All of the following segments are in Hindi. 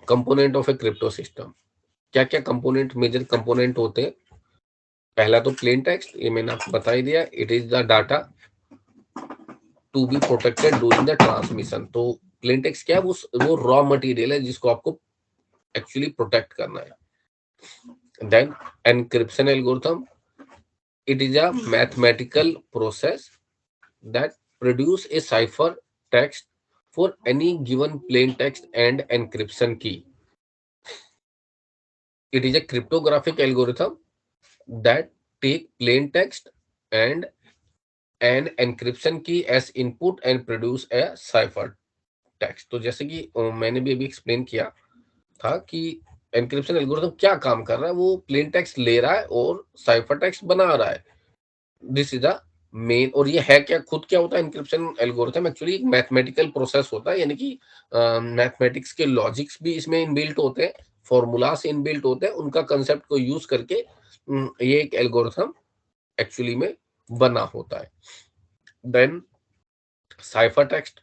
Component of A crypto system. क्या क्या कंपोनेंट, मेजर कंपोनेंट होते हैं? पहला तो प्लेन टेक्स्ट, ये मैंने आपको बता ही दिया, it is the data to be protected during the transmission. तो प्लेन टेक्स्ट क्या है? वो रॉ मटेरियल है जिसको आपको एक्चुअली प्रोटेक्ट करना है। Then encryption algorithm, it is a mathematical process that produce a cipher text for any given plain text and encryption key. It is a cryptographic algorithm that take plain text and an encryption key as input and produce a cipher text. तो जैसे कि मैंने भी अभी एक्सप्लेन किया था कि एनक्रिप्शन एल्गोरिथम क्या काम कर रहा है, वो प्लेन टेक्स्ट ले रहा है और साइफर टेक्स्ट बना रहा है। This is the main. और ये है क्या, खुद क्या होता है एनक्रिप्शन एल्गोरिथम? एक्चुअली एक मैथमेटिकल प्रोसेस होता है, यानी कि मैथमेटिक्स के लॉजिक्स भी इसमें इनबिल्ट होते हैं, फॉर्मूलास इनबिल्ट होते हैं, उनका कंसेप्ट को यूज करके ये एक एल्गोरिथम एक्चुअली में बना होता है। देन साइफर टेक्स्ट,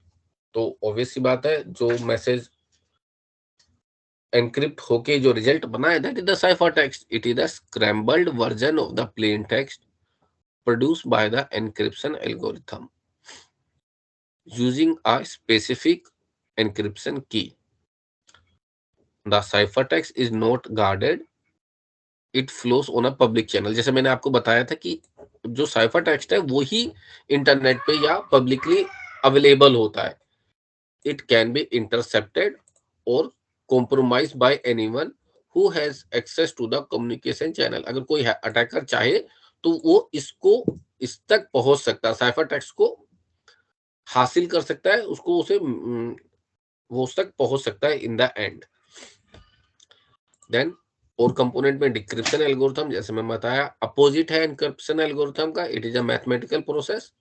तो ऑब्वियस सी बात है, जो मैसेज एनक्रिप्ट होके जो रिजल्ट बना है, that is the cipher text. It is the scrambled version of the plain text produced by the encryption algorithm using a specific encryption key. The ciphertext is not guarded, it flows on a public channel। जैसे मैंने आपको बताया था कि जो साइफर टेक्स्ट है वो ही इंटरनेट पे या पब्लिकली अवेलेबल होता है। इट कैन बी इंटरसेप्टेड और compromised by anyone who has access to the communication channel। अगर कोई अटैकर चाहे तो वो इस तक पहुंच सकता है, साइफर टेक्स्ट को हासिल कर सकता है, उसको वो उस तक पहुंच सकता है इन द एंड। देन और कंपोनेंट में डिक्रिप्शन एल्गोरिथम, जैसे मैं बताया, अपोजिट है एनक्रिप्शन एल्गोरिथम का। It is a mathematical process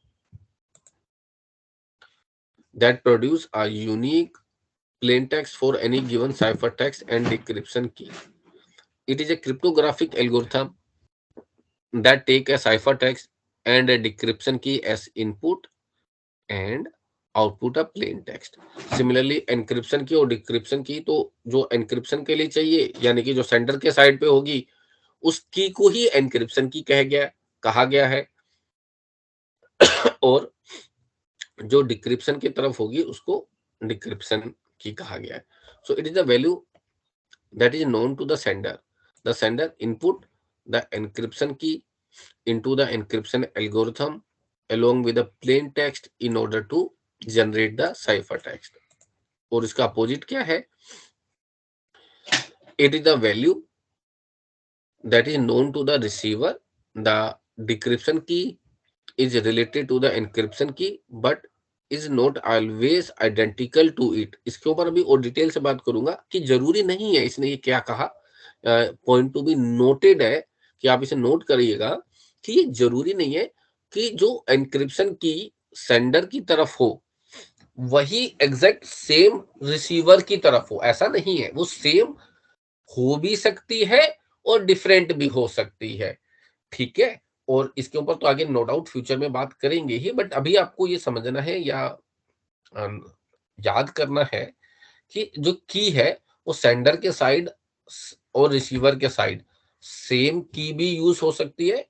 that produce a unique plain text for any given cipher text and decryption key. It is a cryptographic algorithm that take a ciphertext and a decryption key as input and output a plain text. Similarly encryption की और डिक्रिप्शन की, तो जो एनक्रिप्शन के लिए चाहिए यानी कि जो सेंडर के साइड पे होगी, उस की को ही एनक्रिप्शन की कहा गया है और जो डिक्रिप्शन की तरफ होगी उसको डिक्रिप्शन की कहा गया है। So it is the value that is known to the sender. The sender input the encryption key into the encryption algorithm along with the plain text in order to generate the ciphertext. और इसका अपोजिट क्या है? It is the value that is known to the receiver. The decryption key is related to the encryption key but is not always identical to it। इसके ऊपर अभी और डिटेल से बात करूंगा कि जरूरी नहीं है इसने ये क्या कहा। पॉइंट टू बी नोटेड है कि आप इसे नोट करिएगा कि ये जरूरी नहीं है कि जो एनक्रिप्शन की सेंडर की तरफ हो वही एग्जैक्ट सेम रिसीवर की तरफ हो, ऐसा नहीं है। वो सेम हो भी सकती है और डिफरेंट भी हो सकती है, ठीक है। और इसके ऊपर तो आगे नो डाउट फ्यूचर में बात करेंगे ही, बट अभी आपको ये समझना है या अम, याद करना है कि जो की है वो सेंडर के साइड और रिसीवर के साइड सेम की भी यूज हो सकती है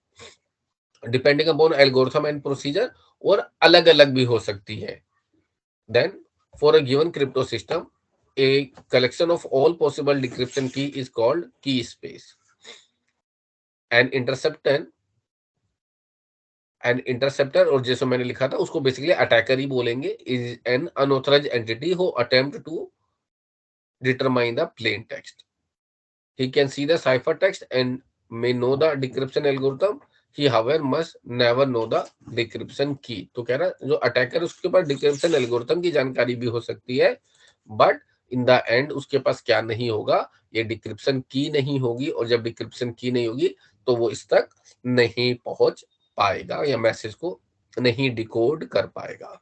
depending upon algorithm and procedure, और अलग अलग भी हो सकती है। Then for a given crypto system a collection of all possible decryption key is called key space। an interceptor an interceptor, और जैसे मैंने लिखा था उसको बेसिकली अटैकर ही बोलेंगे, is an unauthorised entity who attempt to determine the plain text. He can see the cipher text and may know the decryption algorithm, he however must never know the decryption key. तो कह रहा जो अटैकर उसके पास डिक्रिप्शन एल्गोरिथम की जानकारी भी हो सकती है, बट इन द एंड उसके पास क्या नहीं होगा, ये डिक्रिप्शन की नहीं होगी, और जब डिक्रिप्शन की नहीं होगी तो वो इस तक नहीं पहुंच पाएगा या मैसेज को नहीं डिकोड कर पाएगा।